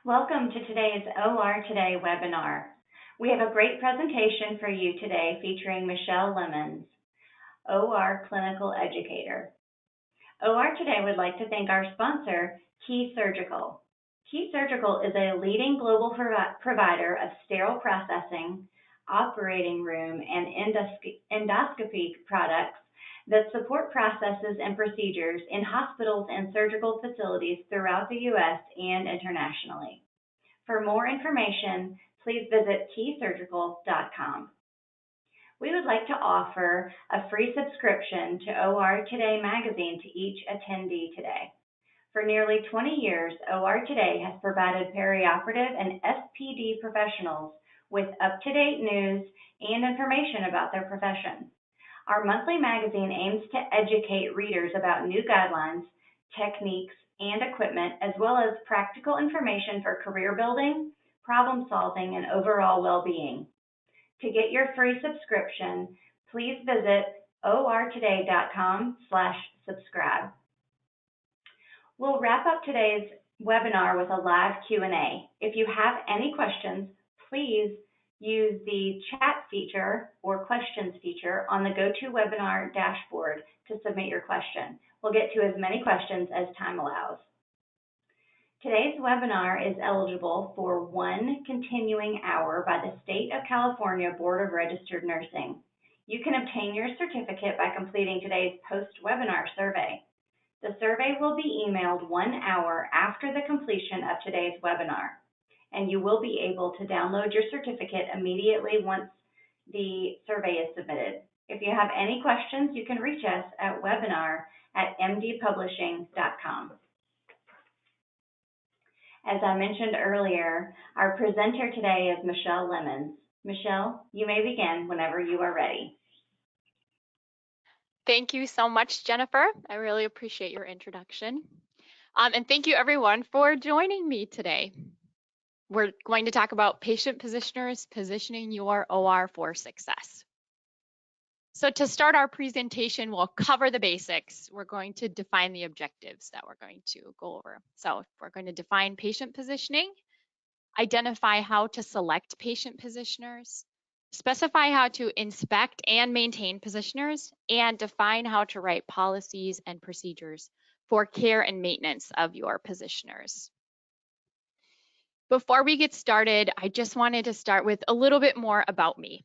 Welcome to today's OR Today webinar. We have a great presentation for you today featuring Michelle Lemmons, OR Clinical Educator. OR Today would like to thank our sponsor, Key Surgical. Key Surgical is a leading global provider of sterile processing, operating room, and endoscopy products that support processes and procedures in hospitals and surgical facilities throughout the U.S. and internationally. For more information, please visit keysurgical.com. We would like to offer a free subscription to OR Today magazine to each attendee today. For nearly 20 years, OR Today has provided perioperative and SPD professionals with up-to-date news and information about their profession. Our monthly magazine aims to educate readers about new guidelines, techniques, and equipment, as well as practical information for career building, problem solving, and overall well-being. To get your free subscription, please visit ortoday.com/subscribe. We'll wrap up today's webinar with a live Q&A. If you have any questions, please use the chat feature or questions feature on the GoToWebinar dashboard to submit your question. We'll get to as many questions as time allows. Today's webinar is eligible for 1 continuing hour by the State of California Board of Registered Nursing. You can obtain your certificate by completing today's post-webinar survey. The survey will be emailed 1 hour after the completion of today's webinar, and you will be able to download your certificate immediately once the survey is submitted. If you have any questions, you can reach us at webinar@mdpublishing.com. As I mentioned earlier, our presenter today is Michelle Lemmons. Michelle, you may begin whenever you are ready. Thank you so much, Jennifer. I really appreciate your introduction. And thank you everyone for joining me today. We're going to talk about patient positioners positioning your OR for success. So to start our presentation, we'll cover the basics. We're going to define the objectives that we're going to go over. So we're going to define patient positioning, identify how to select patient positioners, specify how to inspect and maintain positioners, and define how to write policies and procedures for care and maintenance of your positioners. Before we get started, I just wanted to start with a little bit more about me.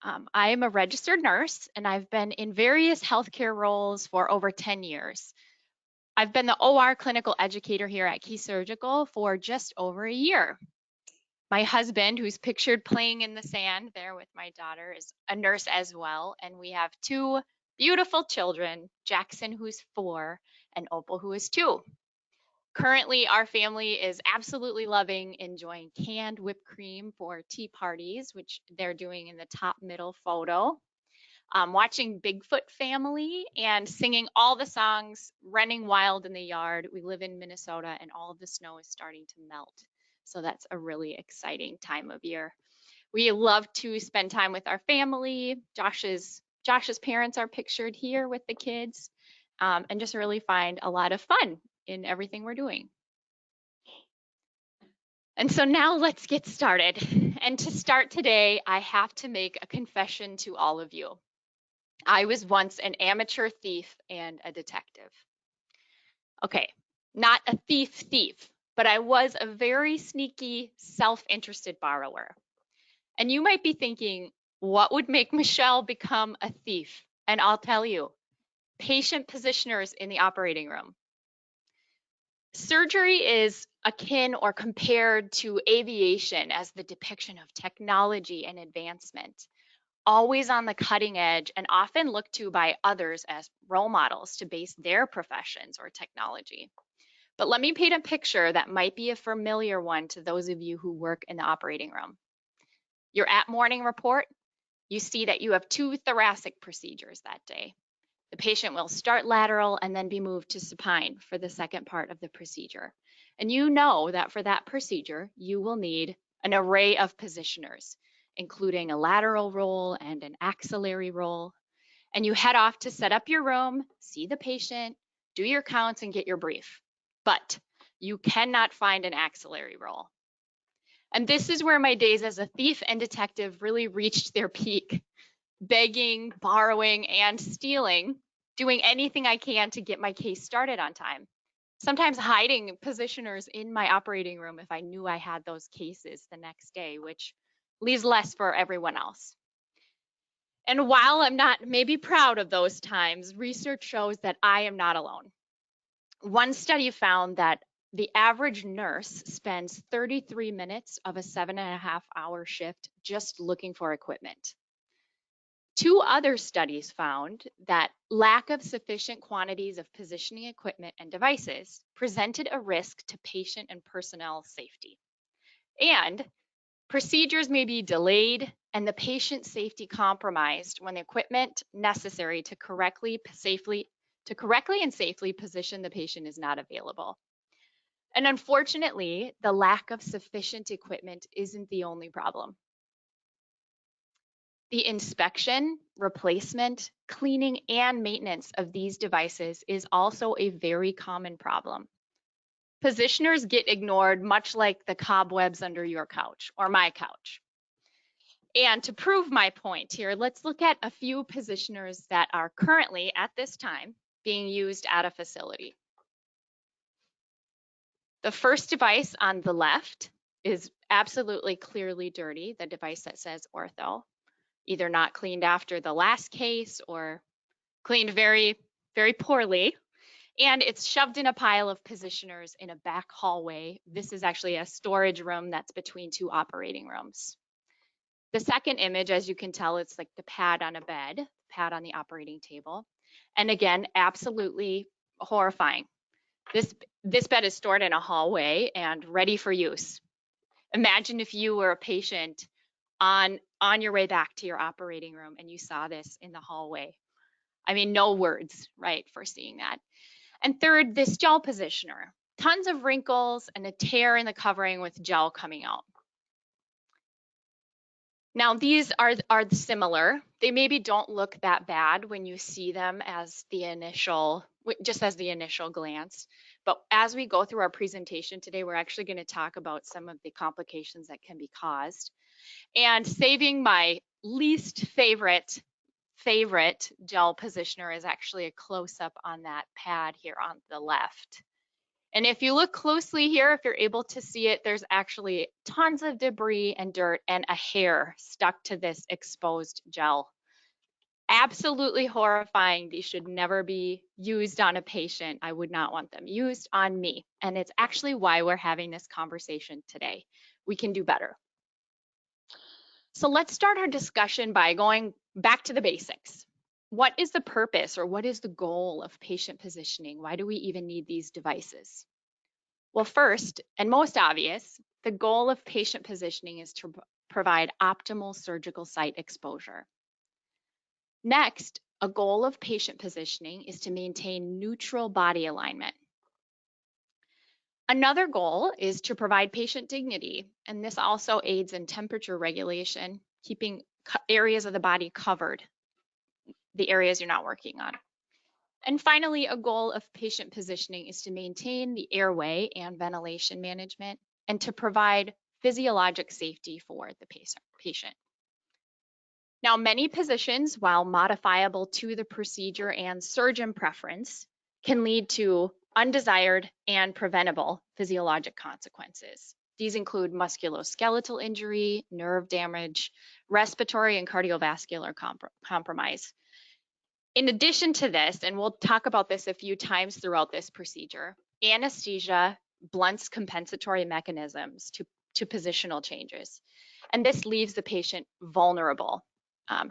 I am a registered nurse, and I've been in various healthcare roles for over 10 years. I've been the OR clinical educator here at Key Surgical for just over a year. My husband, who's pictured playing in the sand there with my daughter, is a nurse as well, and we have 2 beautiful children, Jackson, who's 4, and Opal, who is 2. Currently, our family is absolutely loving enjoying canned whipped cream for tea parties, which they're doing in the top middle photo, watching Bigfoot Family and singing all the songs, running wild in the yard. We live in Minnesota and all of the snow is starting to melt. So that's a really exciting time of year. We love to spend time with our family. Josh's parents are pictured here with the kids, and just really find a lot of fun in everything we're doing. And so now let's get started. And to start today, I have to make a confession to all of you. I was once an amateur thief and a detective. Okay, not a thief, but I was a very sneaky, self-interested borrower. And you might be thinking, what would make Michelle become a thief? And I'll tell you, patient positioners in the operating room. Surgery is akin or compared to aviation as the depiction of technology and advancement, always on the cutting edge and often looked to by others as role models to base their professions or technology. But let me paint a picture that might be a familiar one to those of you who work in the operating room. You're at morning report. You see that you have 2 thoracic procedures that day. The patient will start lateral and then be moved to supine for the second part of the procedure. And you know that for that procedure, you will need an array of positioners, including a lateral roll and an axillary roll. And you head off to set up your room, see the patient, do your counts, and get your brief. But you cannot find an axillary roll. And this is where my days as a thief and detective really reached their peak. Begging, borrowing, and stealing, doing anything I can to get my case started on time. Sometimes hiding positioners in my operating room if I knew I had those cases the next day, which leaves less for everyone else. And while I'm not maybe proud of those times, research shows that I am not alone. One study found that the average nurse spends 33 minutes of a 7.5-hour shift just looking for equipment. 2 other studies found that lack of sufficient quantities of positioning equipment and devices presented a risk to patient and personnel safety. And procedures may be delayed and the patient safety compromised when the equipment necessary to correctly and safely position the patient is not available. And unfortunately, the lack of sufficient equipment isn't the only problem. The inspection, replacement, cleaning, and maintenance of these devices is also a very common problem. Positioners get ignored much like the cobwebs under your couch or my couch. And to prove my point here, let's look at a few positioners that are currently at this time being used at a facility. The first device on the left is absolutely clearly dirty, the device that says ortho, either not cleaned after the last case or cleaned very, very poorly. And it's shoved in a pile of positioners in a back hallway. This is actually a storage room that's between 2 operating rooms. The second image, as you can tell, it's like the pad on a bed, pad on the operating table. And again, absolutely horrifying. This bed is stored in a hallway and ready for use. Imagine if you were a patient on your way back to your operating room and you saw this in the hallway. I mean, no words, right, for seeing that. And third, this gel positioner. Tons of wrinkles and a tear in the covering with gel coming out. Now, these are similar. They maybe don't look that bad when you see them as just as the initial glance. But as we go through our presentation today, we're actually going to talk about some of the complications that can be caused. And saving my least favorite gel positioner is actually a close-up on that pad here on the left. And if you look closely here, if you're able to see it, there's actually tons of debris and dirt and a hair stuck to this exposed gel. Absolutely horrifying. These should never be used on a patient. I would not want them used on me. And it's actually why we're having this conversation today. We can do better. So let's start our discussion by going back to the basics. What is the purpose or what is the goal of patient positioning? Why do we even need these devices? Well, first and most obvious, the goal of patient positioning is to provide optimal surgical site exposure. Next, a goal of patient positioning is to maintain neutral body alignment. Another goal is to provide patient dignity, and this also aids in temperature regulation, keeping areas of the body covered, the areas you're not working on. And finally, a goal of patient positioning is to maintain the airway and ventilation management and to provide physiologic safety for the patient. Now, many positions, while modifiable to the procedure and surgeon preference, can lead to undesired and preventable physiologic consequences. These include musculoskeletal injury, nerve damage, respiratory and cardiovascular compromise. In addition to this, and we'll talk about this a few times throughout this procedure, anesthesia blunts compensatory mechanisms to positional changes. And this leaves the patient vulnerable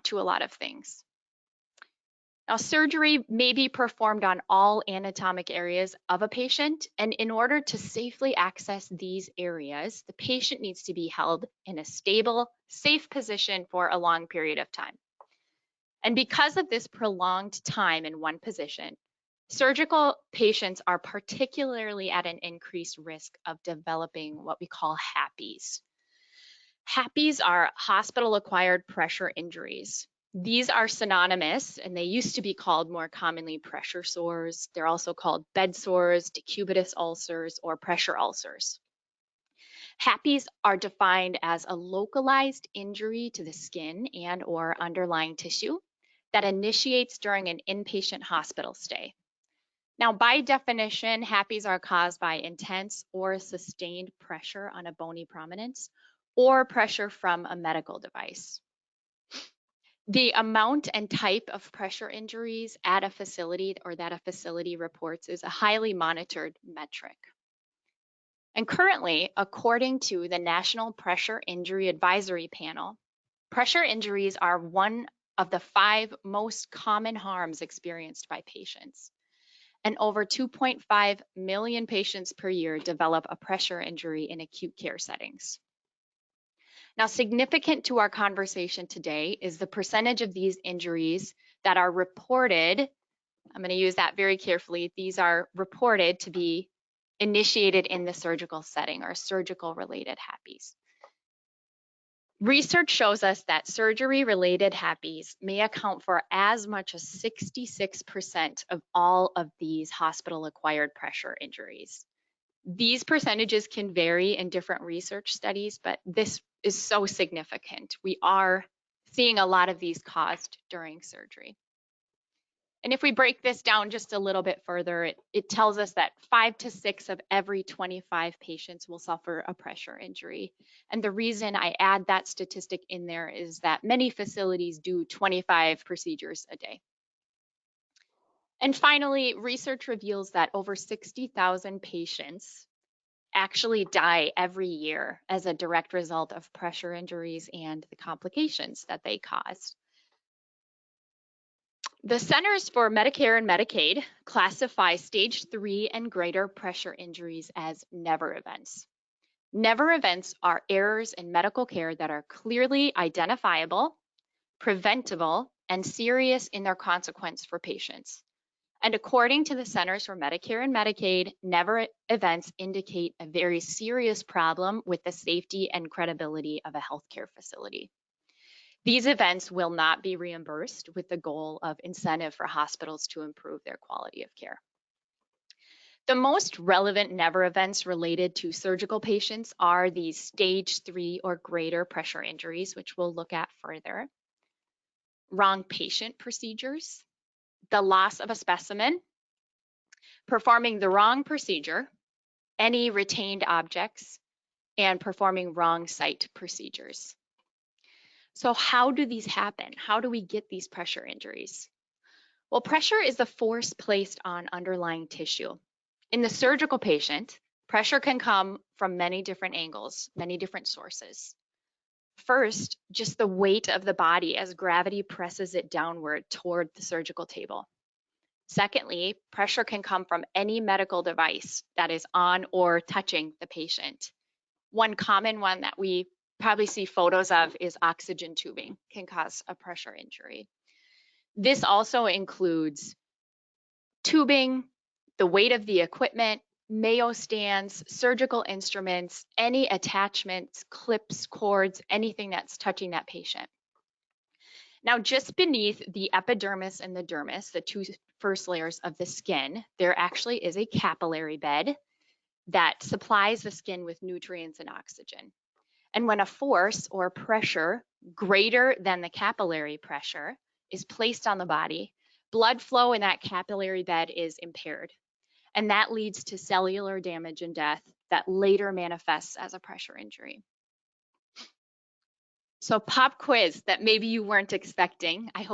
to a lot of things. Now, surgery may be performed on all anatomic areas of a patient, and in order to safely access these areas, the patient needs to be held in a stable, safe position for a long period of time. And because of this prolonged time in one position, surgical patients are particularly at an increased risk of developing what we call HAPIs. HAPIs are hospital-acquired pressure injuries. These are synonymous, and they used to be called more commonly pressure sores. They're also called bed sores, decubitus ulcers, or pressure ulcers. HAPIs are defined as a localized injury to the skin and or underlying tissue that initiates during an inpatient hospital stay. Now, by definition, HAPIs are caused by intense or sustained pressure on a bony prominence or pressure from a medical device. The amount and type of pressure injuries at a facility or that a facility reports is a highly monitored metric. And currently, according to the National Pressure Injury Advisory Panel, pressure injuries are one of the 5 most common harms experienced by patients. And over 2.5 million patients per year develop a pressure injury in acute care settings. Now, significant to our conversation today is the percentage of these injuries that are reported. I'm going to use that very carefully. These are reported to be initiated in the surgical setting or surgical related HAPIs. Research shows us that surgery-related HAPIs may account for as much as 66% of all of these hospital-acquired pressure injuries. These percentages can vary in different research studies, but this is so significant. We are seeing a lot of these caused during surgery. And if we break this down just a little bit further, it tells us that 5 to 6 of every 25 patients will suffer a pressure injury. And the reason I add that statistic in there is that many facilities do 25 procedures a day. And finally, research reveals that over 60,000 patients actually die every year as a direct result of pressure injuries and the complications that they cause. The Centers for Medicare and Medicaid classify stage 3 and greater pressure injuries as never events. Never events are errors in medical care that are clearly identifiable, preventable, and serious in their consequence for patients. And according to the Centers for Medicare and Medicaid, never events indicate a very serious problem with the safety and credibility of a healthcare facility. These events will not be reimbursed with the goal of incentive for hospitals to improve their quality of care. The most relevant never events related to surgical patients are these stage 3 or greater pressure injuries, which we'll look at further. Wrong patient procedures, the loss of a specimen, performing the wrong procedure, any retained objects, and performing wrong site procedures. So how do these happen? How do we get these pressure injuries? Well, pressure is the force placed on underlying tissue. In the surgical patient, pressure can come from many different angles, many different sources. First, just the weight of the body as gravity presses it downward toward the surgical table. Secondly, pressure can come from any medical device that is on or touching the patient. One common one that we probably see photos of is oxygen tubing can cause a pressure injury. This also includes tubing, the weight of the equipment, Mayo stands, surgical instruments, any attachments, clips, cords, anything that's touching that patient. Now, just beneath the epidermis and the dermis, the 2 first layers of the skin, there actually is a capillary bed that supplies the skin with nutrients and oxygen. And when a force or pressure greater than the capillary pressure is placed on the body, blood flow in that capillary bed is impaired. And that leads to cellular damage and death that later manifests as a pressure injury. So pop quiz that maybe you weren't expecting. I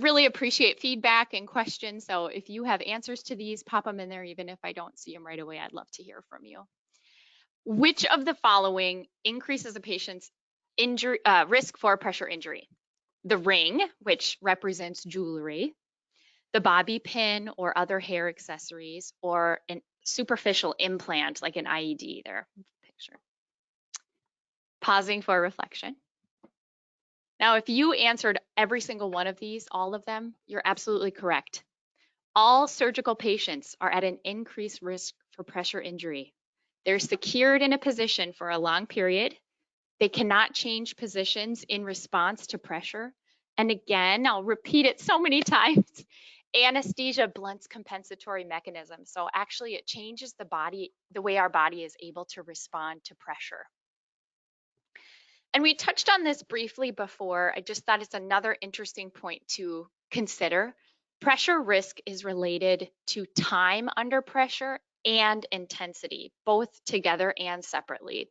really appreciate feedback and questions. So if you have answers to these, pop them in there. Even if I don't see them right away, I'd love to hear from you. Which of the following increases a patient's risk for pressure injury? The ring, which represents jewelry, the bobby pin or other hair accessories, or a superficial implant like an IED there, picture. Pausing for reflection. Now, if you answered every single one of these, all of them, you're absolutely correct. All surgical patients are at an increased risk for pressure injury. They're secured in a position for a long period. They cannot change positions in response to pressure. And again, I'll repeat it so many times, Anesthesia blunts compensatory mechanisms. So actually it changes the way our body is able to respond to pressure. And we touched on this briefly before. I just thought it's another interesting point to consider. Pressure risk is related to time under pressure and intensity, both together and separately.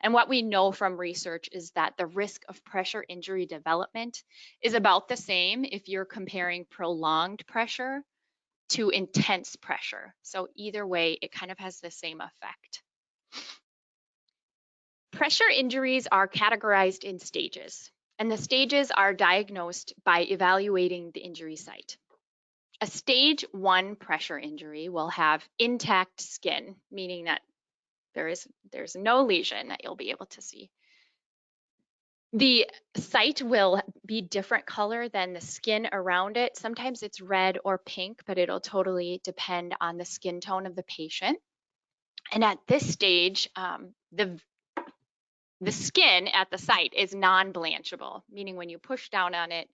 And what we know from research is that the risk of pressure injury development is about the same if you're comparing prolonged pressure to intense pressure. So either way, it kind of has the same effect. Pressure injuries are categorized in stages, and the stages are diagnosed by evaluating the injury site. A stage 1 pressure injury will have intact skin, meaning that there's no lesion that you'll be able to see. The site will be different color than the skin around it. Sometimes it's red or pink, but it'll totally depend on the skin tone of the patient. And at this stage, the skin at the site is non-blanchable, meaning when you push down on it,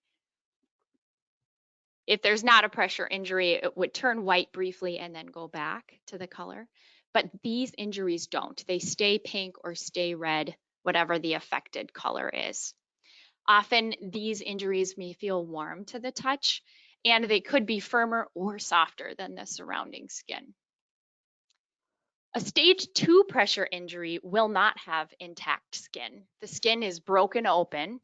if there's not a pressure injury, it would turn white briefly and then go back to the color. But these injuries don't. They stay pink or stay red, whatever the affected color is. Often these injuries may feel warm to the touch, and they could be firmer or softer than the surrounding skin. A stage 2 pressure injury will not have intact skin. The skin is broken open,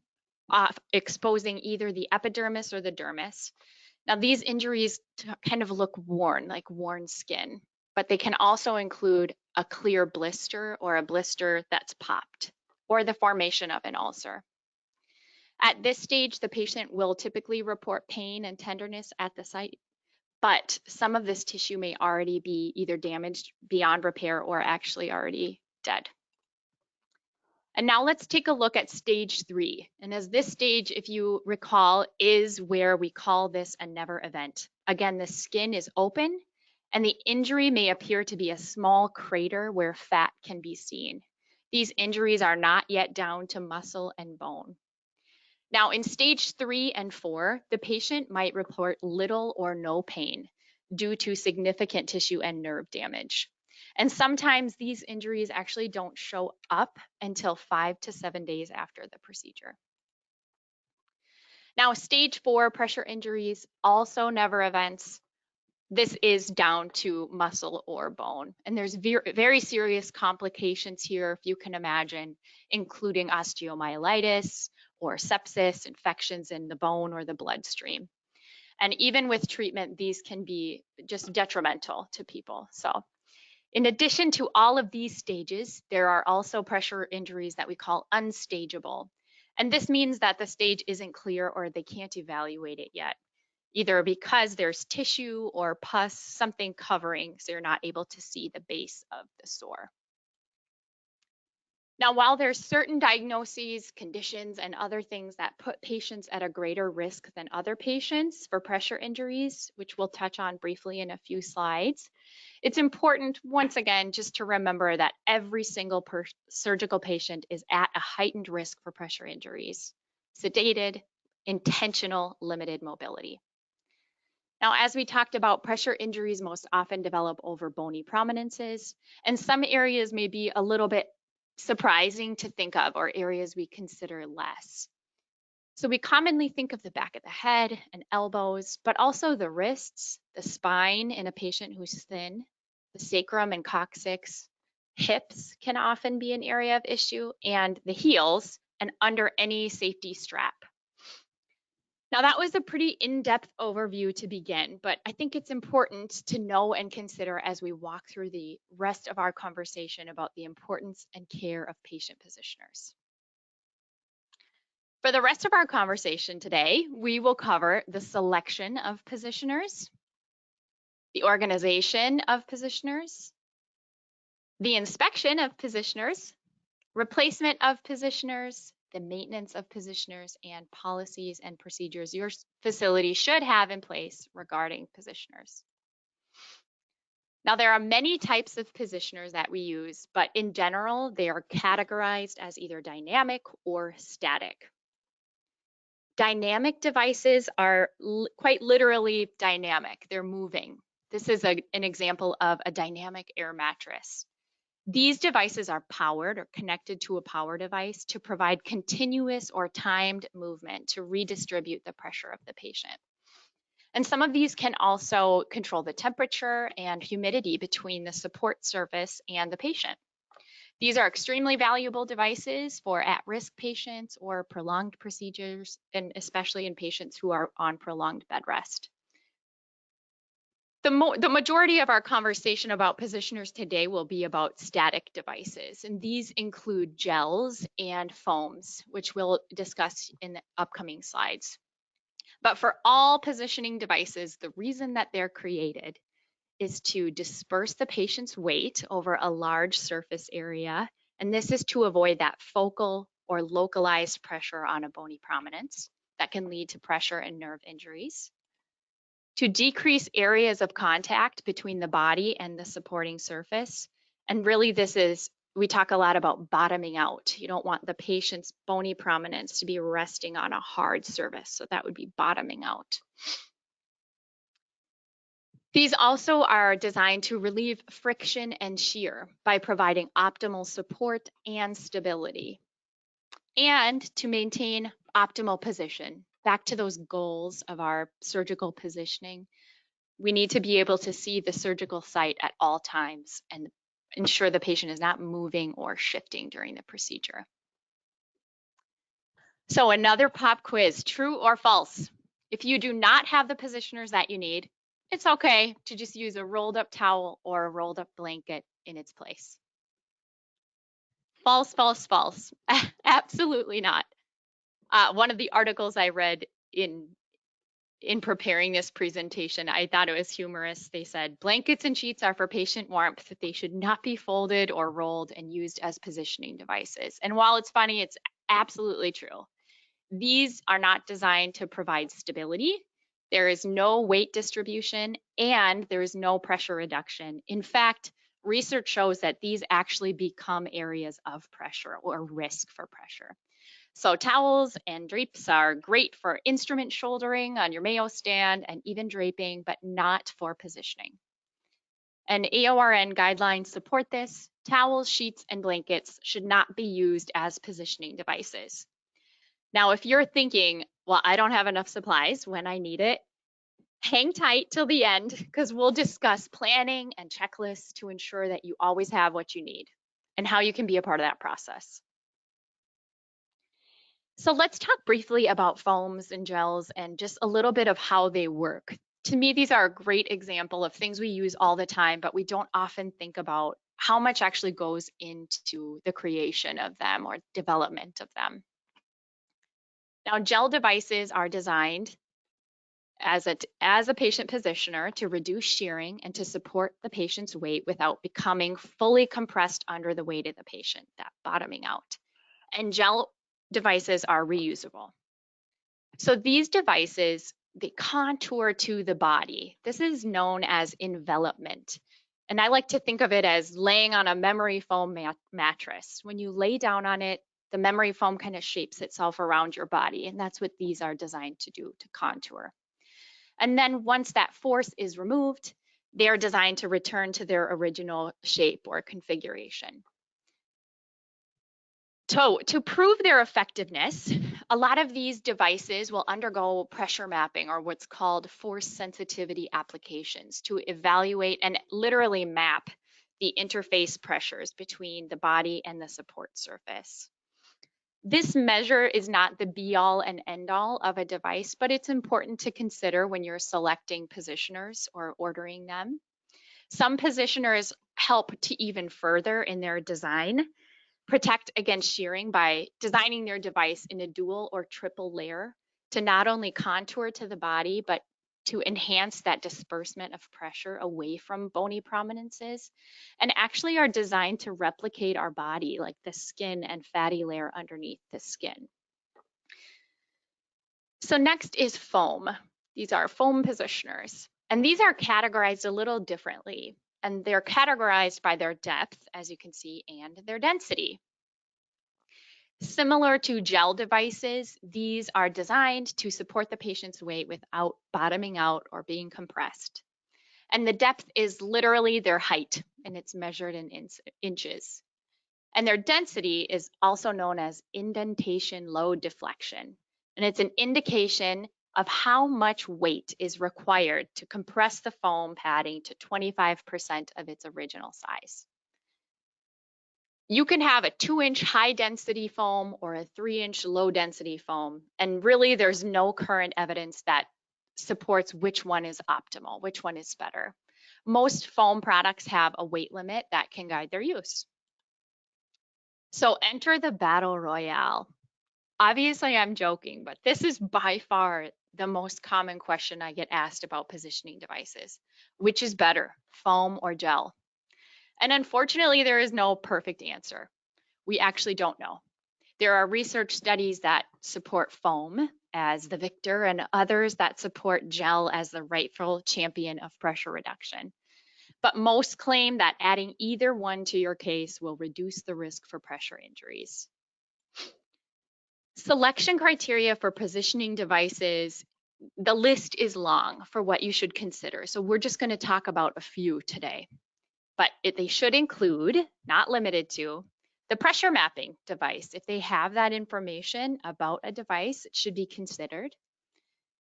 exposing either the epidermis or the dermis. Now, these injuries kind of look worn, like worn skin, but they can also include a clear blister or a blister that's popped, or the formation of an ulcer. At this stage, the patient will typically report pain and tenderness at the site, but some of this tissue may already be either damaged beyond repair or actually already dead. And now let's take a look at stage 3. And as this stage, if you recall, is where we call this a never event. Again, the skin is open and the injury may appear to be a small crater where fat can be seen. These injuries are not yet down to muscle and bone. Now, in stage 3 and 4, the patient might report little or no pain due to significant tissue and nerve damage. And sometimes these injuries actually don't show up until 5 to 7 days after the procedure. Now, stage 4 pressure injuries, also never events. This is down to muscle or bone. And there's very serious complications here, if you can imagine, including osteomyelitis or sepsis, infections in the bone or the bloodstream. And even with treatment, these can be just detrimental to people. So in addition to all of these stages, there are also pressure injuries that we call unstageable. And this means that the stage isn't clear or they can't evaluate it yet, either because there's tissue or pus, something covering, so you're not able to see the base of the sore. Now, while there's certain diagnoses, conditions, and other things that put patients at a greater risk than other patients for pressure injuries, which we'll touch on briefly in a few slides, it's important, once again, just to remember that every single surgical patient is at a heightened risk for pressure injuries, sedated, intentional, limited mobility. Now, as we talked about, pressure injuries most often develop over bony prominences, and some areas may be a little bit surprising to think of, or areas we consider less. So we commonly think of the back of the head and elbows, but also the wrists, the spine in a patient who's thin, the sacrum and coccyx, hips can often be an area of issue, and the heels and under any safety strap. Now that was a pretty in-depth overview to begin, but I think it's important to know and consider as we walk through the rest of our conversation about the importance and care of patient positioners. For the rest of our conversation today, we will cover the selection of positioners, the organization of positioners, the inspection of positioners, replacement of positioners, the maintenance of positioners, and policies and procedures your facility should have in place regarding positioners. Now, there are many types of positioners that we use, but in general, they are categorized as either dynamic or static. Dynamic devices are quite literally dynamic. They're moving. This is an example of a dynamic air mattress. These devices are powered or connected to a power device to provide continuous or timed movement to redistribute the pressure of the patient. And some of these can also control the temperature and humidity between the support surface and the patient. These are extremely valuable devices for at-risk patients or prolonged procedures, and especially in patients who are on prolonged bed rest. The majority of our conversation about positioners today will be about static devices, and these include gels and foams, which we'll discuss in the upcoming slides. But for all positioning devices, the reason that they're created is to disperse the patient's weight over a large surface area, and this is to avoid that focal or localized pressure on a bony prominence that can lead to pressure and nerve injuries. To decrease areas of contact between the body and the supporting surface, and really we talk a lot about bottoming out. You don't want the patient's bony prominence to be resting on a hard surface, so that would be bottoming out. These also are designed to relieve friction and shear by providing optimal support and stability, and to maintain optimal position. Back to those goals of our surgical positioning, we need to be able to see the surgical site at all times and ensure the patient is not moving or shifting during the procedure. So another pop quiz, true or false? If you do not have the positioners that you need, it's okay to just use a rolled up towel or a rolled up blanket in its place. False, false, false. Absolutely not. One of the articles I read in preparing this presentation, I thought it was humorous. They said, blankets and sheets are for patient warmth. They should not be folded or rolled and used as positioning devices. And while it's funny, it's absolutely true. These are not designed to provide stability. There is no weight distribution and there is no pressure reduction. In fact, research shows that these actually become areas of pressure or risk for pressure. So towels and drapes are great for instrument shouldering on your Mayo stand and even draping, but not for positioning. And AORN guidelines support this. Towels, sheets, and blankets should not be used as positioning devices. Now, if you're thinking, well, I don't have enough supplies when I need it, hang tight till the end because we'll discuss planning and checklists to ensure that you always have what you need and how you can be a part of that process. So let's talk briefly about foams and gels and just a little bit of how they work. To me, these are a great example of things we use all the time, but we don't often think about how much actually goes into the creation of them or development of them. Now, gel devices are designed as a patient positioner to reduce shearing and to support the patient's weight without becoming fully compressed under the weight of the patient, that bottoming out. And gel devices are reusable. So these devices, they contour to the body. This is known as envelopment. And I like to think of it as laying on a memory foam mattress. When you lay down on it, the memory foam kind of shapes itself around your body, and that's what these are designed to do, to contour. And then once that force is removed, they are designed to return to their original shape or configuration. So to prove their effectiveness, a lot of these devices will undergo pressure mapping or what's called force sensitivity applications to evaluate and literally map the interface pressures between the body and the support surface. This measure is not the be-all and end-all of a device, but it's important to consider when you're selecting positioners or ordering them. Some positioners help to even further in their design, protect against shearing by designing their device in a dual or triple layer to not only contour to the body, but to enhance that disbursement of pressure away from bony prominences, and actually are designed to replicate our body, like the skin and fatty layer underneath the skin. So next is foam. These are foam positioners, and these are categorized a little differently, and they're categorized by their depth, as you can see, and their density. Similar to gel devices, these are designed to support the patient's weight without bottoming out or being compressed. And the depth is literally their height, and it's measured in inches. And their density is also known as indentation load deflection. And it's an indication of how much weight is required to compress the foam padding to 25% of its original size. You can have a 2-inch high density foam or a 3-inch low density foam, and really there's no current evidence that supports which one is optimal, which one is better. Most foam products have a weight limit that can guide their use. So enter the battle royale. Obviously I'm joking, but this is by far the most common question I get asked about positioning devices. Which is better, foam or gel? And unfortunately, there is no perfect answer. We actually don't know. There are research studies that support foam as the victor and others that support gel as the rightful champion of pressure reduction. But most claim that adding either one to your case will reduce the risk for pressure injuries. Selection criteria for positioning devices, the list is long for what you should consider. So we're just going to talk about a few today. But they should include, not limited to, the pressure mapping device. If they have that information about a device, it should be considered.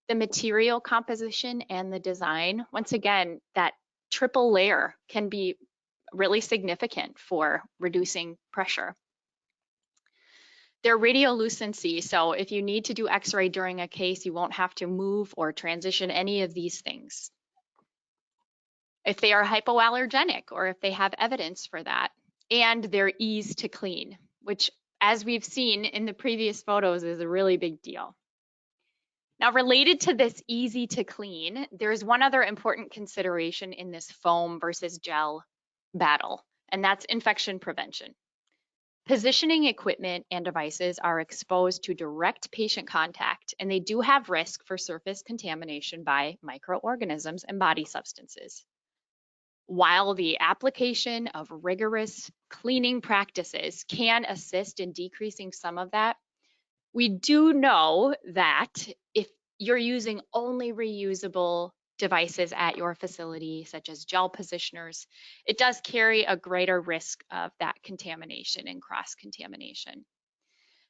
The material composition and the design, once again, that triple layer can be really significant for reducing pressure. Their radiolucency, so if you need to do X-ray during a case, you won't have to move or transition any of these things. If they are hypoallergenic or if they have evidence for that, and their ease to clean, which as we've seen in the previous photos is a really big deal. Now related to this easy to clean, there's one other important consideration in this foam versus gel battle, and that's infection prevention. Positioning equipment and devices are exposed to direct patient contact, and they do have risk for surface contamination by microorganisms and body substances. While the application of rigorous cleaning practices can assist in decreasing some of that, we do know that if you're using only reusable devices at your facility, such as gel positioners, it does carry a greater risk of that contamination and cross-contamination.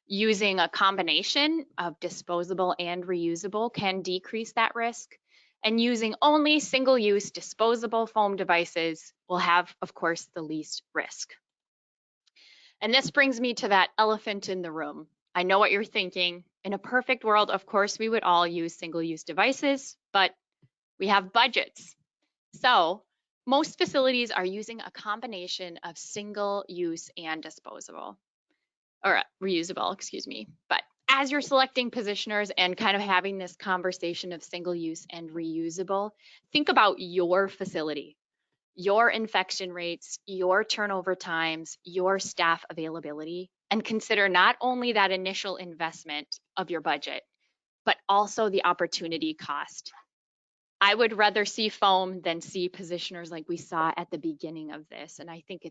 Using a combination of disposable and reusable can decrease that risk. And using only single-use disposable foam devices will have, of course, the least risk. And this brings me to that elephant in the room. I know what you're thinking. In a perfect world, of course, we would all use single-use devices, but we have budgets. So most facilities are using a combination of single-use and disposable, or reusable, excuse me. But as you're selecting positioners and kind of having this conversation of single use and reusable, think about your facility, your infection rates, your turnover times, your staff availability, and consider not only that initial investment of your budget, but also the opportunity cost. I would rather see foam than see positioners like we saw at the beginning of this, and I think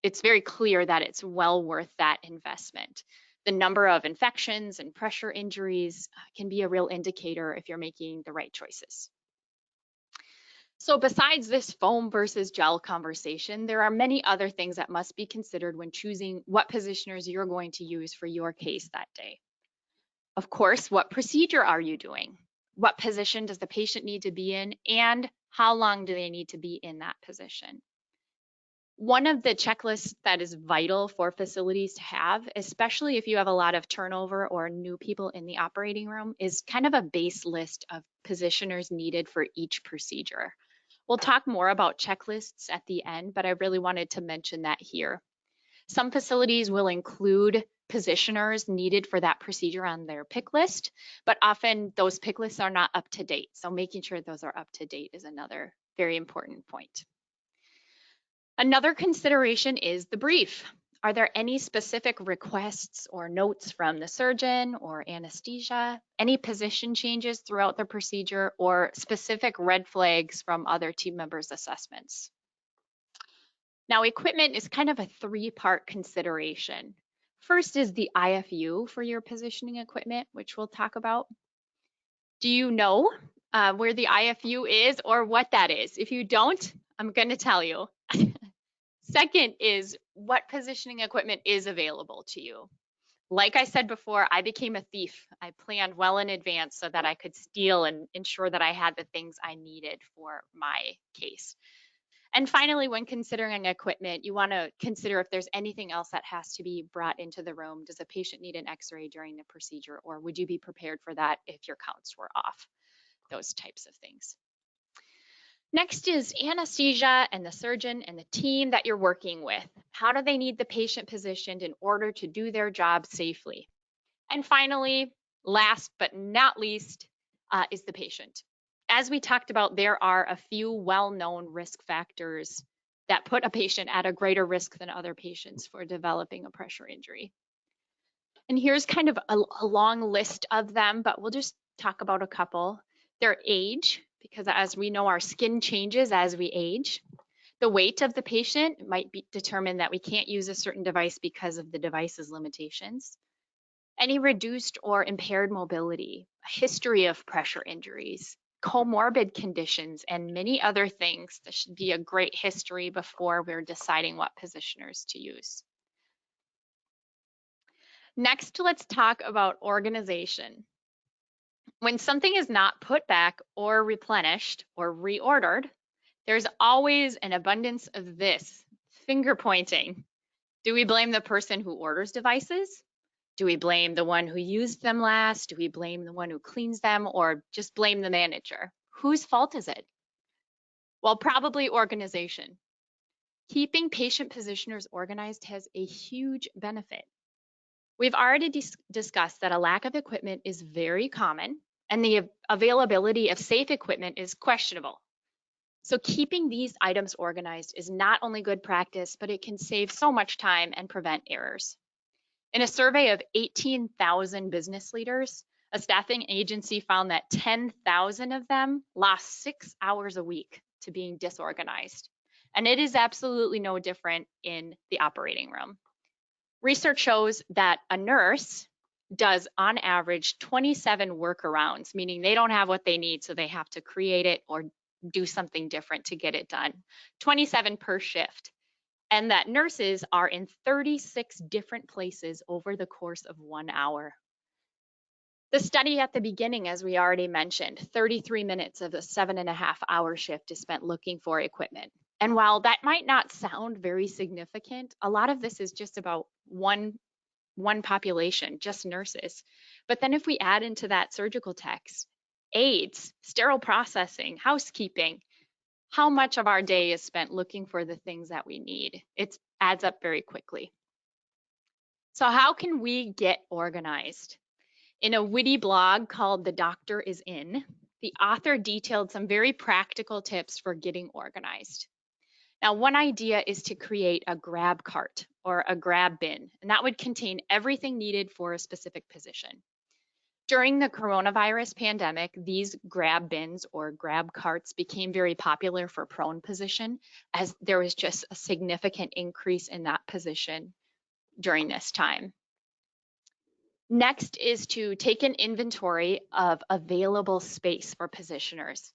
it's very clear that it's well worth that investment. The number of infections and pressure injuries can be a real indicator if you're making the right choices. So besides this foam versus gel conversation, there are many other things that must be considered when choosing what positioners you're going to use for your case that day. Of course, what procedure are you doing? What position does the patient need to be in, and how long do they need to be in that position? One of the checklists that is vital for facilities to have, especially if you have a lot of turnover or new people in the operating room, is kind of a base list of positioners needed for each procedure. We'll talk more about checklists at the end, but I really wanted to mention that here. Some facilities will include positioners needed for that procedure on their pick list, but often those pick lists are not up to date. So making sure those are up to date is another very important point. Another consideration is the brief. Are there any specific requests or notes from the surgeon or anesthesia? Any position changes throughout the procedure or specific red flags from other team members' assessments? Now, equipment is kind of a three-part consideration. First is the IFU for your positioning equipment, which we'll talk about. Do you know where the IFU is or what that is? If you don't, I'm going to tell you. Second is what positioning equipment is available to you. Like I said before, I became a thief. I planned well in advance so that I could steal and ensure that I had the things I needed for my case. And finally, when considering equipment, you want to consider if there's anything else that has to be brought into the room. Does a patient need an x-ray during the procedure, or would you be prepared for that if your counts were off? Those types of things. Next is anesthesia and the surgeon and the team that you're working with. How do they need the patient positioned in order to do their job safely? And finally, last but not least, is the patient. As we talked about, there are a few well-known risk factors that put a patient at a greater risk than other patients for developing a pressure injury. And here's kind of a long list of them, but we'll just talk about a couple. Their age, because as we know, our skin changes as we age. The weight of the patient might determine that we can't use a certain device because of the device's limitations. Any reduced or impaired mobility, a history of pressure injuries, comorbid conditions, and many other things. This should be a great history before we're deciding what positioners to use. Next, let's talk about organization. When something is not put back or replenished or reordered, there's always an abundance of this, finger pointing. Do we blame the person who orders devices? Do we blame the one who used them last? Do we blame the one who cleans them, or just blame the manager? Whose fault is it? Well, probably organization. Keeping patient positioners organized has a huge benefit. We've already discussed that a lack of equipment is very common, and the availability of safe equipment is questionable. So keeping these items organized is not only good practice, but it can save so much time and prevent errors. In a survey of 18,000 business leaders, a staffing agency found that 10,000 of them lost 6 hours a week to being disorganized. And it is absolutely no different in the operating room. Research shows that a nurse does on average 27 workarounds, meaning they don't have what they need, so they have to create it or do something different to get it done. 27 per shift. And that nurses are in 36 different places over the course of 1 hour. The study at the beginning, as we already mentioned, 33 minutes of a 7.5-hour shift is spent looking for equipment. And while that might not sound very significant, a lot of this is just about one population, just nurses. But then if we add into that surgical techs, aides, sterile processing, housekeeping, how much of our day is spent looking for the things that we need? It adds up very quickly. So how can we get organized? In a witty blog called The Doctor is In, the author detailed some very practical tips for getting organized. Now, one idea is to create a grab cart or a grab bin, and that would contain everything needed for a specific position. During the coronavirus pandemic, these grab bins or grab carts became very popular for prone position, as there was just a significant increase in that position during this time. Next is to take an inventory of available space for positioners.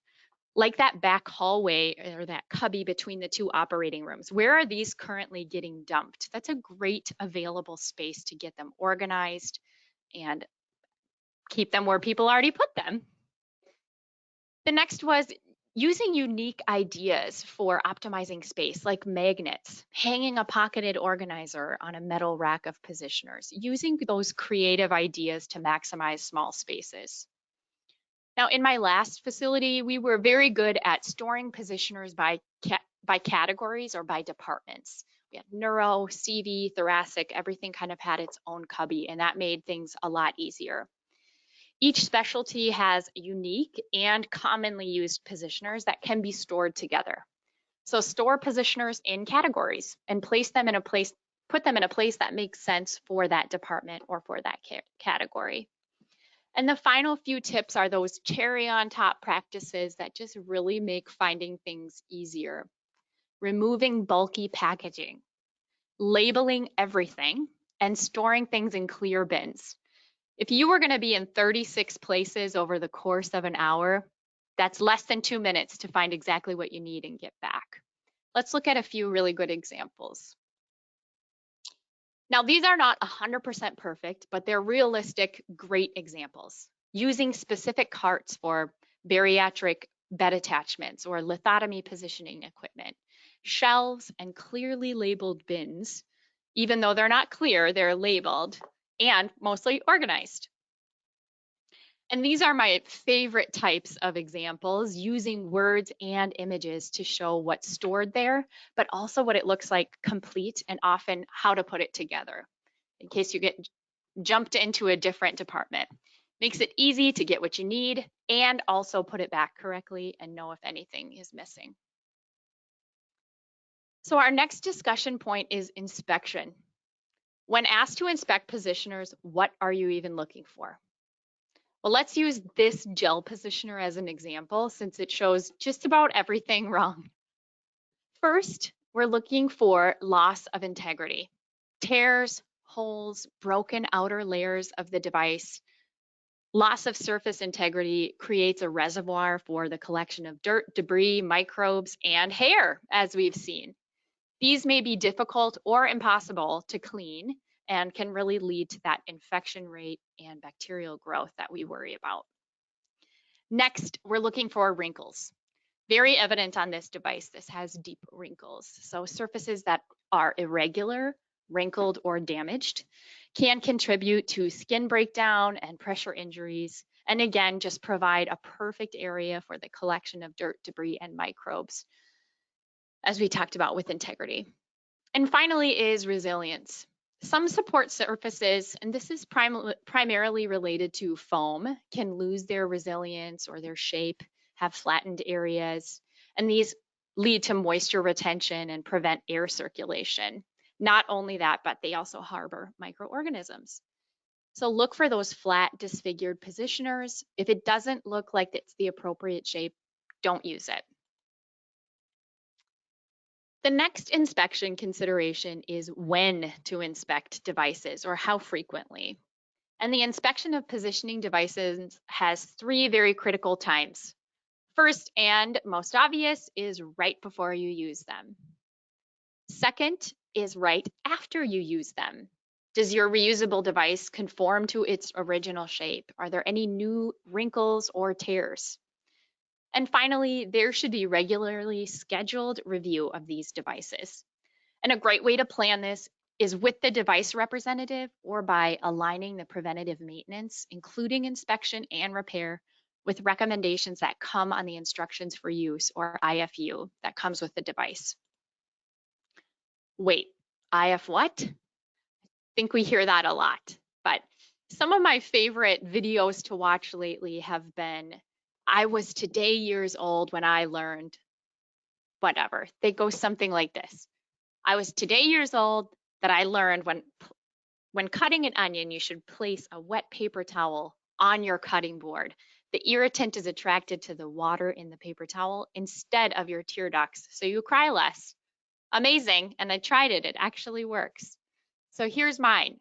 Like that back hallway or that cubby between the two operating rooms, where are these currently getting dumped? That's a great available space to get them organized and keep them where people already put them. The next was using unique ideas for optimizing space, like magnets, hanging a pocketed organizer on a metal rack of positioners, using those creative ideas to maximize small spaces. Now, in my last facility, we were very good at storing positioners by categories or by departments. We had neuro, CV, thoracic, everything kind of had its own cubby, and that made things a lot easier. Each specialty has unique and commonly used positioners that can be stored together. So store positioners in categories and put them in a place that makes sense for that department or for that category. And the final few tips are those cherry on top practices that just really make finding things easier. Removing bulky packaging, labeling everything, and storing things in clear bins. If you were going to be in 36 places over the course of an hour, that's less than 2 minutes to find exactly what you need and get back. Let's look at a few really good examples. Now, these are not 100% perfect, but they're realistic, great examples. Using specific carts for bariatric bed attachments or lithotomy positioning equipment, shelves and clearly labeled bins, even though they're not clear, they're labeled and mostly organized. And these are my favorite types of examples, using words and images to show what's stored there, but also what it looks like complete and often how to put it together in case you get jumped into a different department. Makes it easy to get what you need and also put it back correctly and know if anything is missing. So our next discussion point is inspection. When asked to inspect positioners, what are you even looking for? Well, let's use this gel positioner as an example since it shows just about everything wrong. First, we're looking for loss of integrity. Tears, holes, broken outer layers of the device. Loss of surface integrity creates a reservoir for the collection of dirt, debris, microbes, and hair, as we've seen. These may be difficult or impossible to clean and can really lead to that infection rate and bacterial growth that we worry about. Next, we're looking for wrinkles. Very evident on this device, this has deep wrinkles. So surfaces that are irregular, wrinkled, or damaged can contribute to skin breakdown and pressure injuries. And again, just provide a perfect area for the collection of dirt, debris, and microbes, as we talked about with integrity. And finally is resilience. Some support surfaces, and this is primarily related to foam, can lose their resilience or their shape, have flattened areas, and these lead to moisture retention and prevent air circulation. Not only that, but they also harbor microorganisms. So look for those flat, disfigured positioners. If it doesn't look like it's the appropriate shape, don't use it. The next inspection consideration is when to inspect devices or how frequently. And the inspection of positioning devices has 3 very critical times. First and most obvious is right before you use them. Second is right after you use them. Does your reusable device conform to its original shape? Are there any new wrinkles or tears? And finally, there should be regularly scheduled review of these devices. And a great way to plan this is with the device representative or by aligning the preventative maintenance, including inspection and repair, with recommendations that come on the instructions for use or IFU that comes with the device. Wait, IF what? I think we hear that a lot, but some of my favorite videos to watch lately have been, I was today years old when I learned whatever. They go something like this. I was today years old that I learned when cutting an onion, you should place a wet paper towel on your cutting board. The irritant is attracted to the water in the paper towel instead of your tear ducts, so you cry less. Amazing, and I tried it. It actually works. So here's mine.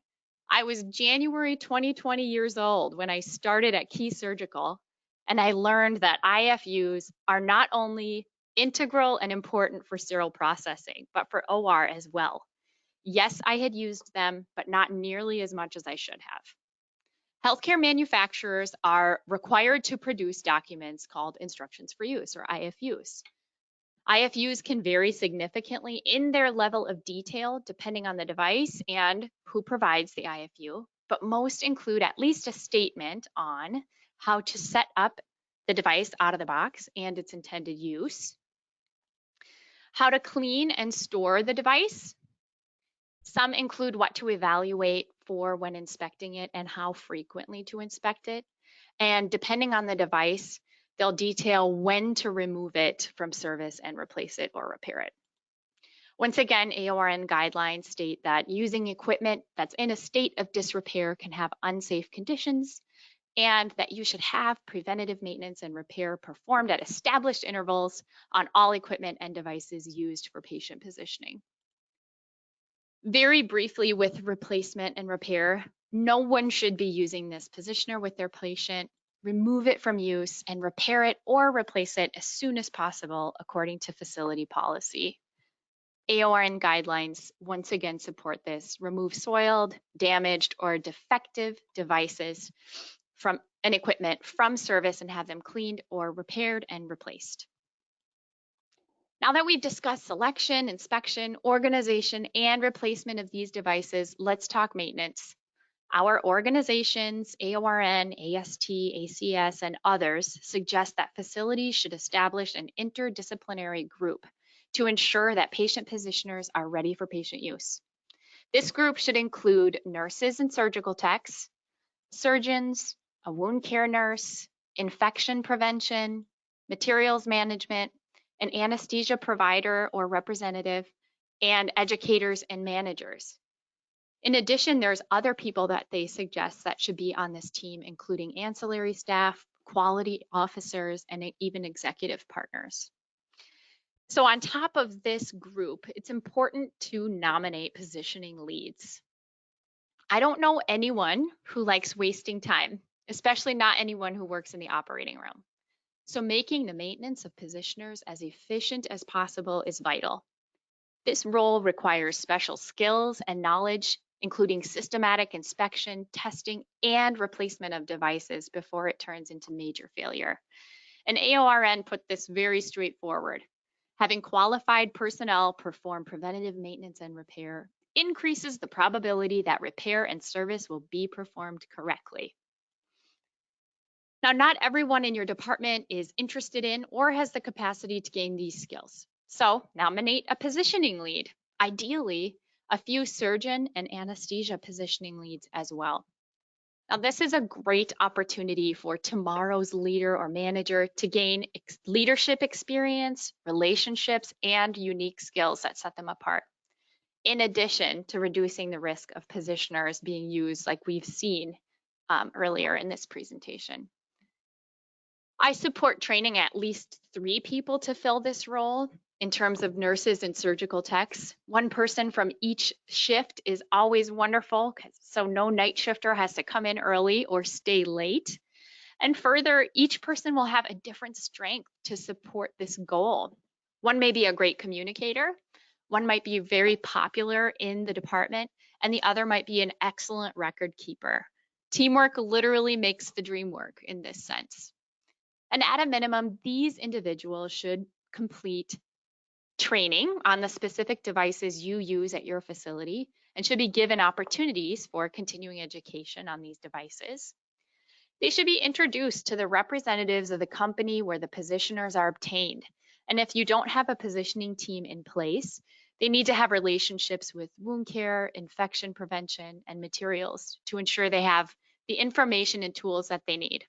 I was January 2020 years old when I started at Key Surgical, and I learned that IFUs are not only integral and important for sterile processing, but for OR as well. Yes, I had used them, but not nearly as much as I should have. Healthcare manufacturers are required to produce documents called instructions for use, or IFUs. IFUs can vary significantly in their level of detail depending on the device and who provides the IFU, but most include at least a statement on how to set up the device out of the box and its intended use, how to clean and store the device. Some include what to evaluate for when inspecting it and how frequently to inspect it. And depending on the device, they'll detail when to remove it from service and replace it or repair it. Once again, AORN guidelines state that using equipment that's in a state of disrepair can have unsafe conditions, and that you should have preventative maintenance and repair performed at established intervals on all equipment and devices used for patient positioning. Very briefly with replacement and repair, no one should be using this positioner with their patient. Remove it from use and repair it or replace it as soon as possible according to facility policy. AORN guidelines once again support this. Remove soiled, damaged, or defective devices from and equipment from service and have them cleaned or repaired and replaced. Now that we've discussed selection, inspection, organization, and replacement of these devices, let's talk maintenance. Our organizations, AORN, AST, ACS, and others suggest that facilities should establish an interdisciplinary group to ensure that patient positioners are ready for patient use. This group should include nurses and surgical techs, surgeons, a wound care nurse, infection prevention, materials management, an anesthesia provider or representative, and educators and managers. In addition, there's other people that they suggest that should be on this team, including ancillary staff, quality officers, and even executive partners. So on top of this group, it's important to nominate positioning leads. I don't know anyone who likes wasting time, especially not anyone who works in the operating room. So making the maintenance of positioners as efficient as possible is vital. This role requires special skills and knowledge, including systematic inspection, testing, and replacement of devices before it turns into major failure. And AORN put this very straightforward. Having qualified personnel perform preventative maintenance and repair increases the probability that repair and service will be performed correctly. Now, not everyone in your department is interested in or has the capacity to gain these skills. So nominate a positioning lead, ideally a few surgeon and anesthesia positioning leads as well. Now, this is a great opportunity for tomorrow's leader or manager to gain leadership experience, relationships, and unique skills that set them apart, in addition to reducing the risk of positioners being used like we've seen earlier in this presentation. I support training at least 3 people to fill this role. In terms of nurses and surgical techs, 1 person from each shift is always wonderful, so no night shifter has to come in early or stay late. And further, each person will have a different strength to support this goal. One may be a great communicator, one might be very popular in the department, and the other might be an excellent record keeper. Teamwork literally makes the dream work in this sense. And at a minimum, these individuals should complete training on the specific devices you use at your facility and should be given opportunities for continuing education on these devices. They should be introduced to the representatives of the company where the positioners are obtained. And if you don't have a positioning team in place, they need to have relationships with wound care, infection prevention, and materials to ensure they have the information and tools that they need.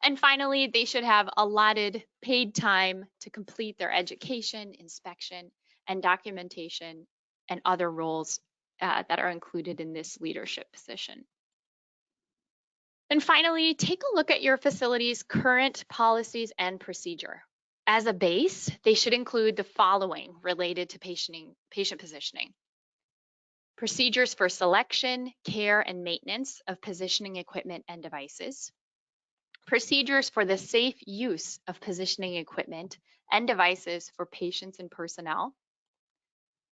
And finally, they should have allotted paid time to complete their education, inspection, and documentation and other roles that are included in this leadership position. And finally, take a look at your facility's current policies and procedure. As a base, they should include the following related to patient positioning. Procedures for selection, care, and maintenance of positioning equipment and devices. Procedures for the safe use of positioning equipment and devices for patients and personnel.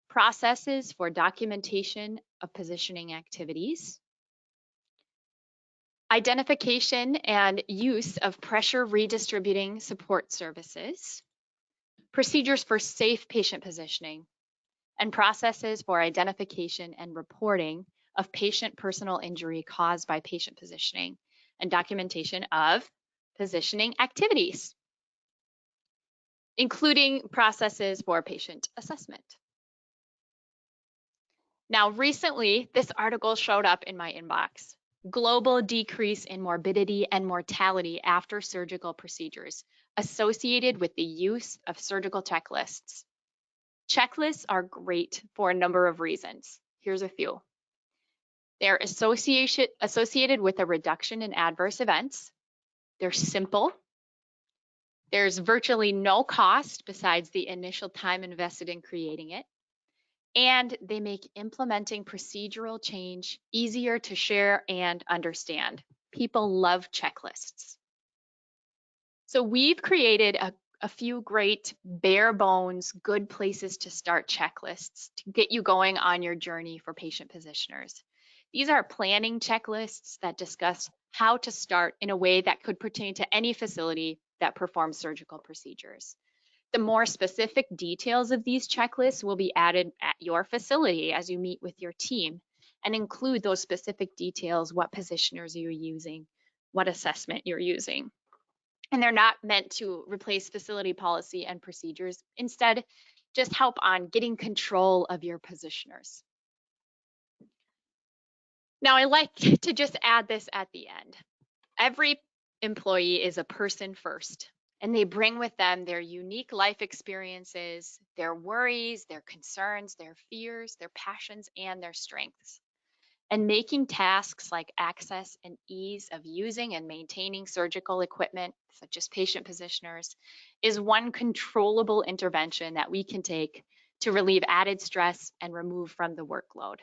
Processes for documentation of positioning activities. Identification and use of pressure redistributing support services. Procedures for safe patient positioning. And processes for identification and reporting of patient personal injury caused by patient positioning and documentation of positioning activities, including processes for patient assessment. Now, recently, this article showed up in my inbox. Global decrease in morbidity and mortality after surgical procedures associated with the use of surgical checklists. Checklists are great for a number of reasons. Here's a few. They're associated with a reduction in adverse events. They're simple. There's virtually no cost besides the initial time invested in creating it. and they make implementing procedural change easier to share and understand. People love checklists. So we've created a few great bare bones, good places to start checklists to get you going on your journey for patient positioners. These are planning checklists that discuss how to start in a way that could pertain to any facility that performs surgical procedures. The more specific details of these checklists will be added at your facility as you meet with your team and include those specific details, what positioners you're using, what assessment you're using. And they're not meant to replace facility policy and procedures. Instead, just help on getting control of your positioners. Now, I like to just add this at the end. Every employee is a person first, and they bring with them their unique life experiences, their worries, their concerns, their fears, their passions, and their strengths. And making tasks like access and ease of using and maintaining surgical equipment, such as patient positioners, is one controllable intervention that we can take to relieve added stress and remove from the workload.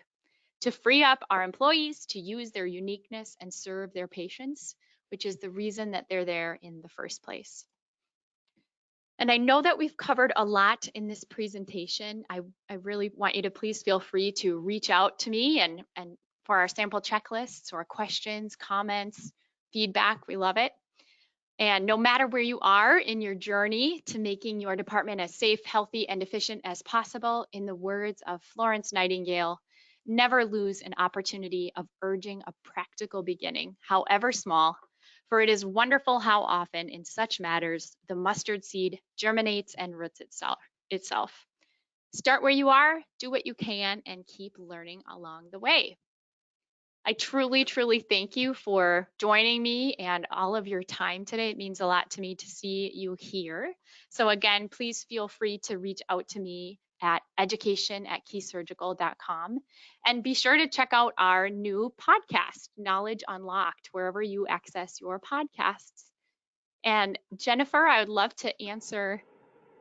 To free up our employees to use their uniqueness and serve their patients, which is the reason that they're there in the first place. And I know that we've covered a lot in this presentation. I really want you to please feel free to reach out to me and for our sample checklists or questions, comments, feedback. We love it. And no matter where you are in your journey to making your department as safe, healthy, and efficient as possible, in the words of Florence Nightingale, never lose an opportunity of urging a practical beginning, however small, for it is wonderful how often in such matters the mustard seed germinates and roots itself. Start where you are, do what you can, and keep learning along the way. I truly, truly thank you for joining me and all of your time today. It means a lot to me to see you here. So again, please feel free to reach out to me at education@keysurgical.com. And be sure to check out our new podcast, Knowledge Unlocked, wherever you access your podcasts. And Jennifer, I would love to answer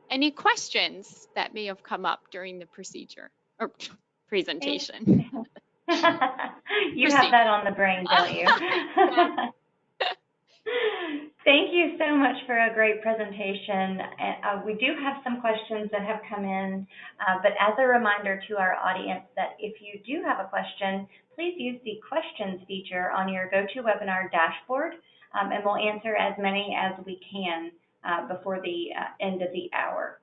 any questions that may have come up during the procedure or presentation. You have that on the brain, don't you? Thank you so much for a great presentation. We do have some questions that have come in, but as a reminder to our audience that if you do have a question, please use the questions feature on your GoToWebinar dashboard, and we'll answer as many as we can before the end of the hour.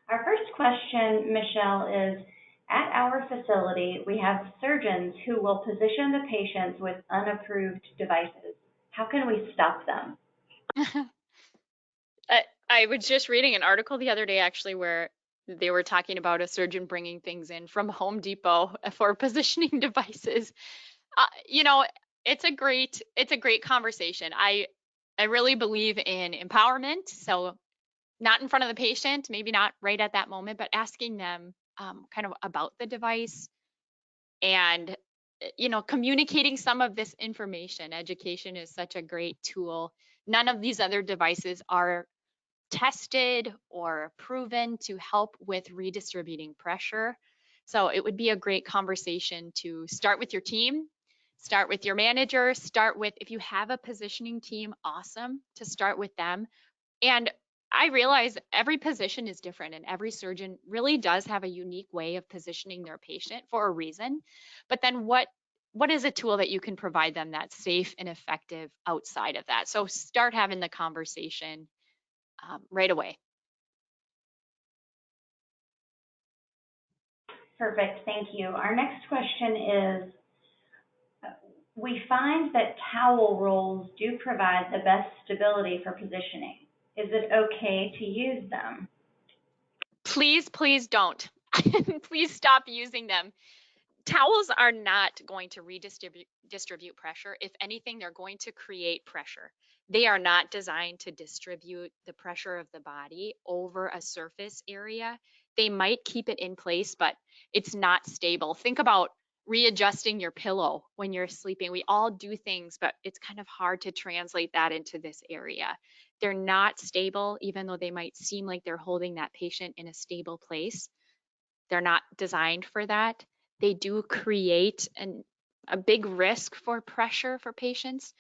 Our first question, Michelle, is, at our facility, we have surgeons who will position the patients with unapproved devices. How can we stop them? I was just reading an article the other day, actually, where they were talking about a surgeon bringing things in from Home Depot for positioning devices. You know, it's a great conversation. I really believe in empowerment. So not in front of the patient, maybe not right at that moment, but asking them kind of about the device and communicating some of this information. Education is such a great tool. None of these other devices are tested or proven to help with redistributing pressure. So it would be a great conversation to start with your team, start with your manager, start with, if you have a positioning team, awesome, to start with them. And I realize every position is different and every surgeon really does have a unique way of positioning their patient for a reason. But then what is a tool that you can provide them that's safe and effective outside of that? So start having the conversation right away. Perfect, thank you. Our next question is, we find that towel rolls do provide the best stability for positioning. Is it okay to use them? Please, please don't. Please stop using them. Towels are not going to distribute pressure. If anything, they're going to create pressure. They are not designed to distribute the pressure of the body over a surface area. They might keep it in place, but it's not stable. Think about readjusting your pillow when you're sleeping. We all do things, but it's kind of hard to translate that into this area. They're not stable, even though they might seem like they're holding that patient in a stable place. they're not designed for that. They do create a big risk for pressure for patients.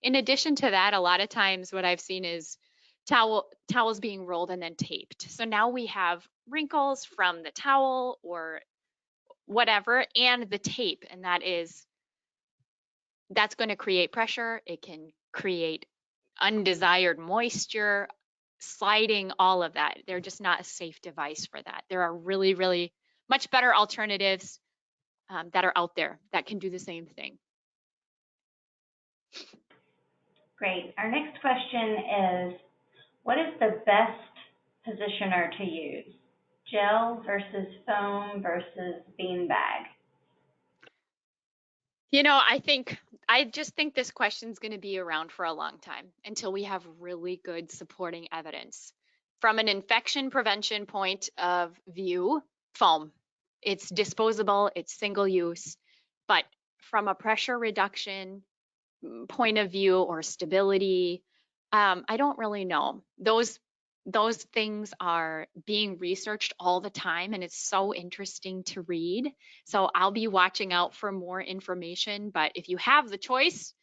In addition to that, a lot of times what I've seen is towels being rolled and then taped. So now we have wrinkles from the towel or whatever and the tape, and that's going to create pressure. It can create undesired moisture, sliding, all of that. They're just not a safe device for that. There are really, really much better alternatives that are out there that can do the same thing. Great. Our next question is, what is the best positioner to use? Gel versus foam versus beanbag? You know, I just think this question is going to be around for a long time until we have really good supporting evidence. From an infection prevention point of view, foam. It's disposable, it's single use, but from a pressure reduction point of view or stability, I don't really know. Those things are being researched all the time, and it's so interesting to read. So I'll be watching out for more information. But if you have the choice,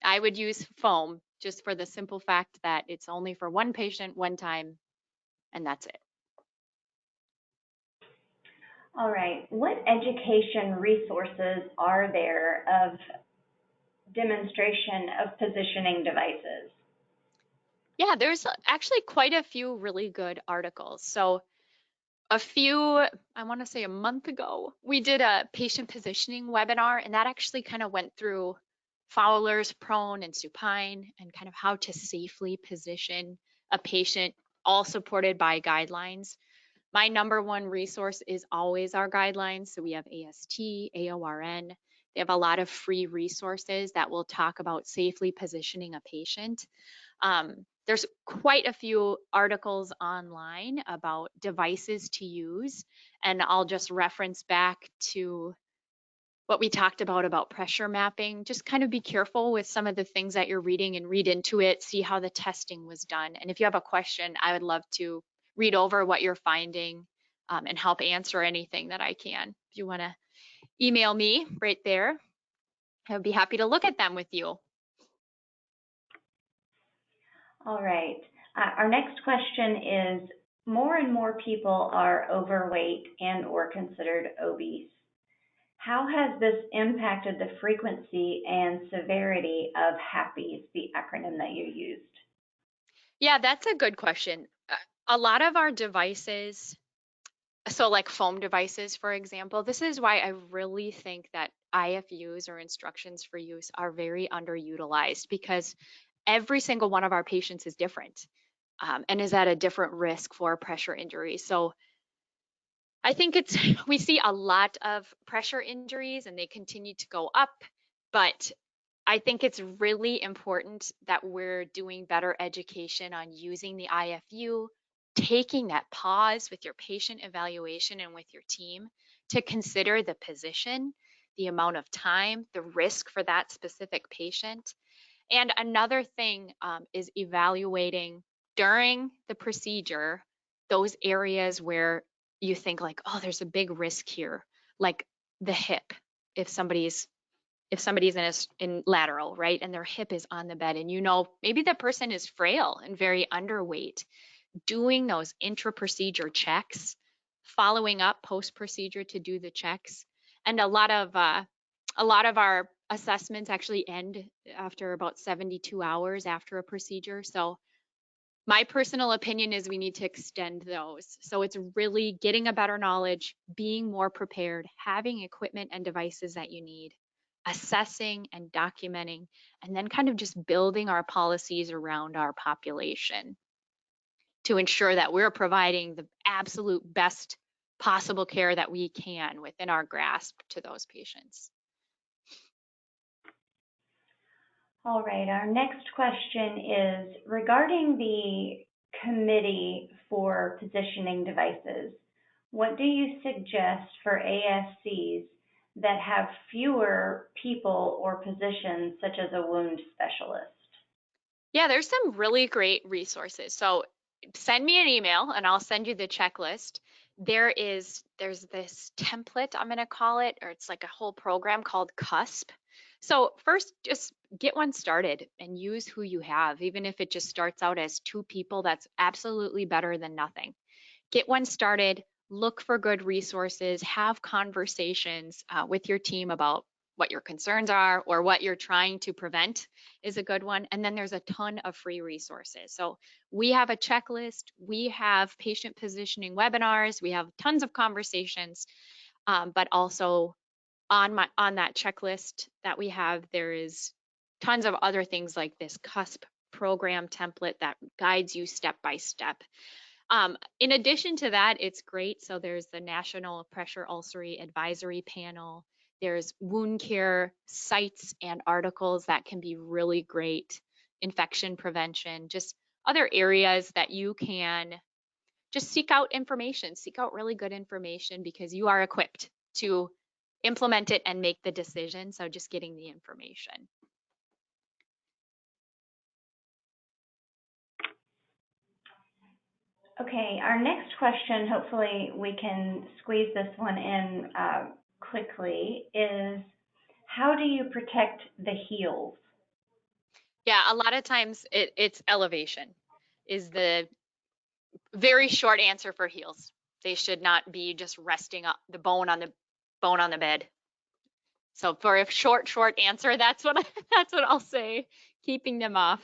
I would use foam just for the simple fact that it's only for one patient, one time, and that's it. All right. What education resources are there of demonstration of positioning devices? Yeah, there's actually quite a few really good articles. So I want to say a month ago, we did a patient positioning webinar, and that actually kind of went through Fowler's prone and supine and kind of how to safely position a patient, all supported by guidelines. My number one resource is always our guidelines. So we have AST, AORN. They have a lot of free resources that will talk about safely positioning a patient. There's quite a few articles online about devices to use, and I'll just reference back to what we talked about pressure mapping. Just kind of be careful with some of the things that you're reading and read into it, see how the testing was done. And if you have a question, I would love to read over what you're finding and help answer anything that I can. If you want to email me right there, I would be happy to look at them with you. All right. Our next question is, more and more people are overweight and or considered obese. How has this impacted the frequency and severity of HAPPIES, the acronym that you used? Yeah, that's a good question. A lot of our devices, so like foam devices, for example, this is why I really think that IFUs or instructions for use are very underutilized, because every single one of our patients is different and is at a different risk for pressure injury. So I think we see a lot of pressure injuries and they continue to go up, but I think it's really important that we're doing better education on using the IFU, taking that pause with your patient evaluation and with your team to consider the position, the amount of time, the risk for that specific patient. And another thing is evaluating during the procedure those areas where you think like, oh, there's a big risk here, like the hip. If somebody's in lateral, right, and their hip is on the bed, and you know maybe the person is frail and very underweight, doing those intra-procedure checks, following up post-procedure to do the checks, and a lot of our assessments actually end after about 72 hours after a procedure. So my personal opinion is we need to extend those. So it's really getting a better knowledge, being more prepared, having equipment and devices that you need, assessing and documenting, and then kind of just building our policies around our population to ensure that we're providing the absolute best possible care that we can within our grasp to those patients. All right, our next question is regarding the committee for positioning devices. What do you suggest for ASCs that have fewer people or positions, such as a wound specialist? Yeah, there's some really great resources. So send me an email and I'll send you the checklist. there's this template, I'm going to call it, or it's like a whole program called CUSP. So first, just get one started and use who you have. Even if it just starts out as 2 people, that's absolutely better than nothing. Get one started, look for good resources, have conversations with your team about what your concerns are or what you're trying to prevent is a good one. And then there's a ton of free resources. So we have a checklist, we have patient positioning webinars, we have tons of conversations, but also on that checklist that we have, there is tons of other things like this CUSP program template that guides you step by step. In addition to that, it's great. So there's the National Pressure Ulcery Advisory Panel. There's wound care sites and articles that can be really great. Infection prevention, just other areas that you can just seek out information, seek out really good information because you are equipped to implement it and make the decision. So just getting the information. Okay, our next question, hopefully we can squeeze this one in quickly, is how do you protect the heels? Yeah, a lot of times it's elevation is the very short answer for heels. They should not be just resting up the bone on the bed. So for a short answer, that's what that's what I'll say. Keeping them off.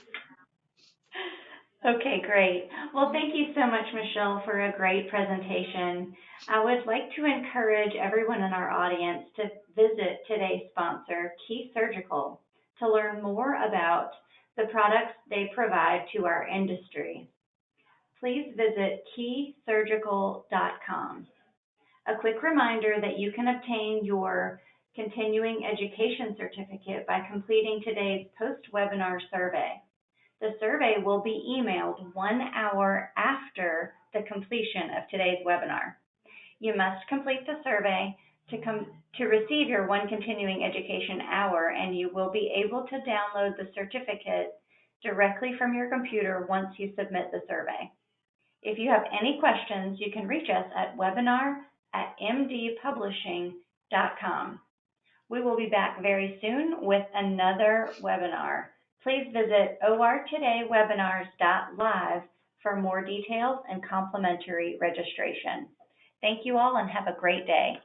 Okay, great. Well, thank you so much, Michelle, for a great presentation. I would like to encourage everyone in our audience to visit today's sponsor, Key Surgical, to learn more about the products they provide to our industry. Please visit keysurgical.com. A quick reminder that you can obtain your continuing education certificate by completing today's post-webinar survey. The survey will be emailed 1 hour after the completion of today's webinar. You must complete the survey to receive your one continuing education hour, and you will be able to download the certificate directly from your computer once you submit the survey. If you have any questions, you can reach us at webinar@mdpublishing.com. We will be back very soon with another webinar. Please visit ortodaywebinars.live for more details and complimentary registration. Thank you all and have a great day.